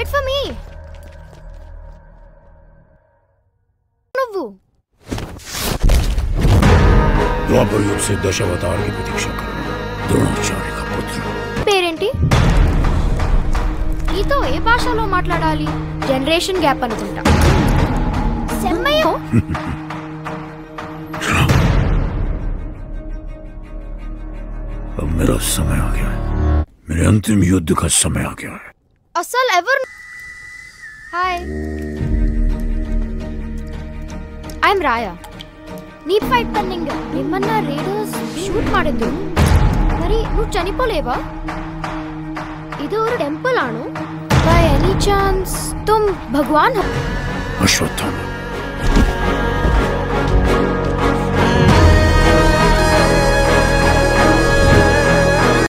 Wait for me. द्वापर युग से दशावतार की प्रतीक्षा कर द्रोणाचार्य का पुत्र పేరేంటి నీతో ఏ భాషలో మాట్లాడాలి జనరేషన్ గ్యాప్ అనుకుంటా సెమ్మయ్య अब मेरा समय आ गया है मेरे अंतिम युद्ध का समय आ गया है అసలు ఎవరు హాయ్ ఐఎమ్ రాయా నీ ఫైట్ పన్నింగ్ నిమ్మన్న రేడర్స్ షూట్ ಮಾಡಿದ್ರು మరి నువ్వు చనిపోలేవా ಇದು ಟೆಂಪಲ್ ಆಣು ಬೈ ಎನಿ ಚಾನ್ಸ್ ತುಮ್ ಭಗವಾನ್ अश्वत्थामा